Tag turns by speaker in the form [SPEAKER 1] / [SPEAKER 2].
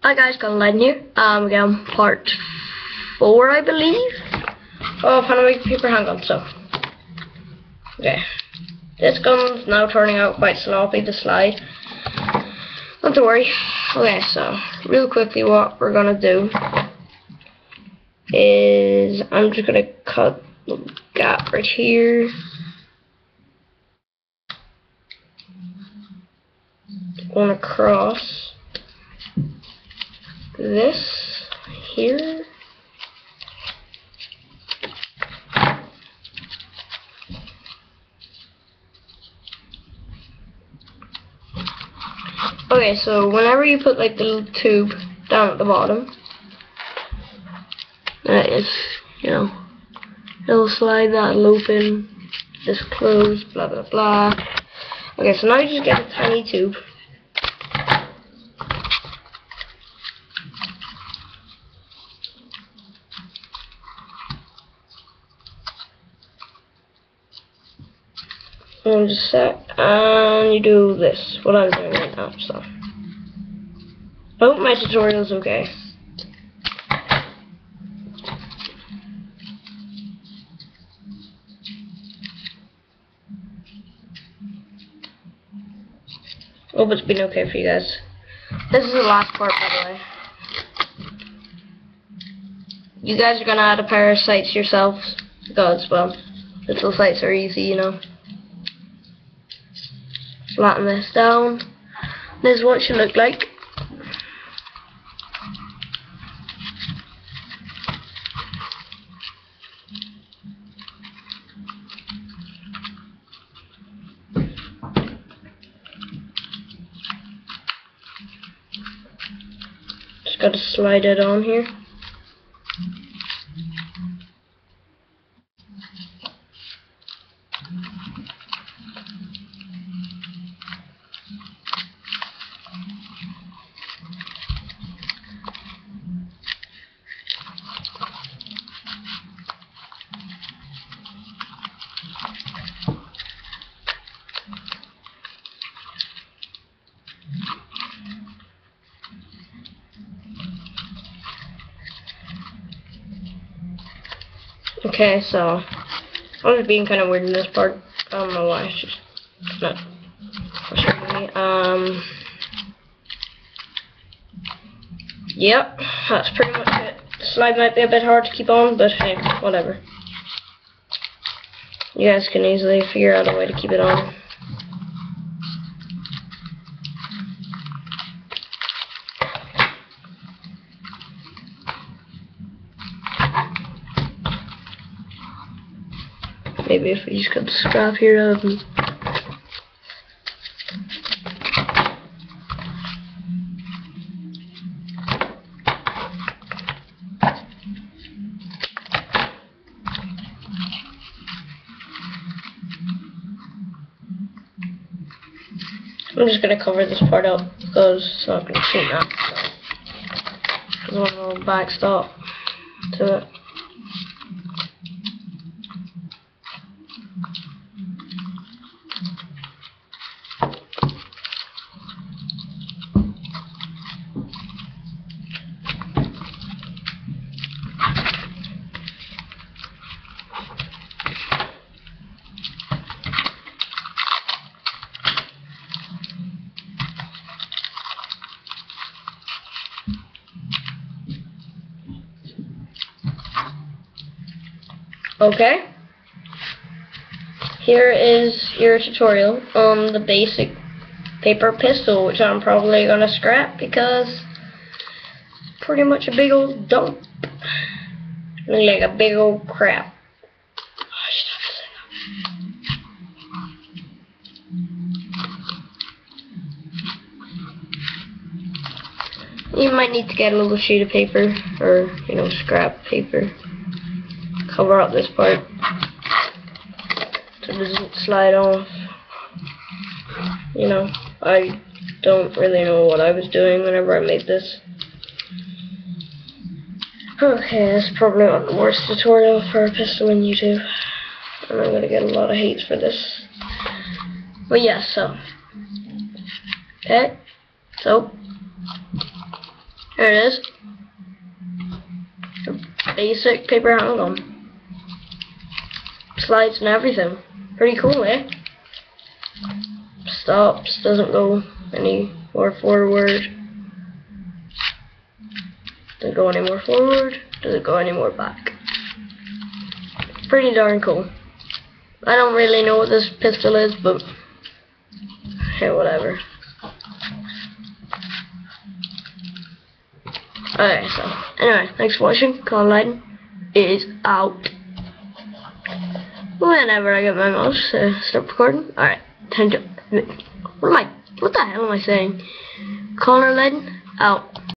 [SPEAKER 1] Hi guys, Colin here. We're on part 4, I believe, of how to make a paper handgun. So, okay, this gun's now turning out quite sloppy to slide. Not to worry. Okay, so real quickly, what we're gonna do is I'm just gonna cut the gap right here. Going across this here. Okay, so whenever you put like the little tube down at the bottom, that is, it'll slide, that'll open, this close, blah blah blah. Okay, so now you just get a tiny tube. And just set, and you do this, what I'm doing right now, so. I hope my tutorial's okay. Hope it's been okay for you guys. This is the last part, by the way. You guys are gonna add a pair of sights yourselves, because, well, little sights are easy, Flatten this down. This is what it should look like. Just gotta slide it on here. Okay, so I was being kind of weird in this part. I don't know why. It's just not frustrating me. Yep, that's pretty much it. The slide might be a bit hard to keep on, but hey, whatever. You guys can easily figure out a way to keep it on. Maybe if we just cut the scrap here out and I'm just gonna cover this part up because it's not gonna shoot now. So. There's one little backstop to it. Okay, here is your tutorial on the basic paper pistol, which I'm probably going to scrap because it's pretty much a big old dump. Looks like a big old crap. You might need to get a little sheet of paper, or, scrap paper. Cover up this part so it doesn't slide off. I don't really know what I was doing whenever I made this. Okay, that's probably not the worst tutorial for a pistol in YouTube, and I'm gonna get a lot of hate for this. But yeah, so okay, so There it is. A basic paper handgun. Slides and everything. Pretty cool, eh? Stops, doesn't go any more forward. Doesn't go any more forward. Doesn't go any more back. Pretty darn cool. I don't really know what this pistol is, but hey, whatever. Okay, so anyway, thanks for watching. Call Lighten is out. Whenever I get my mouse to stop recording. Alright, time to. What the hell am I saying? Connor Lighten out.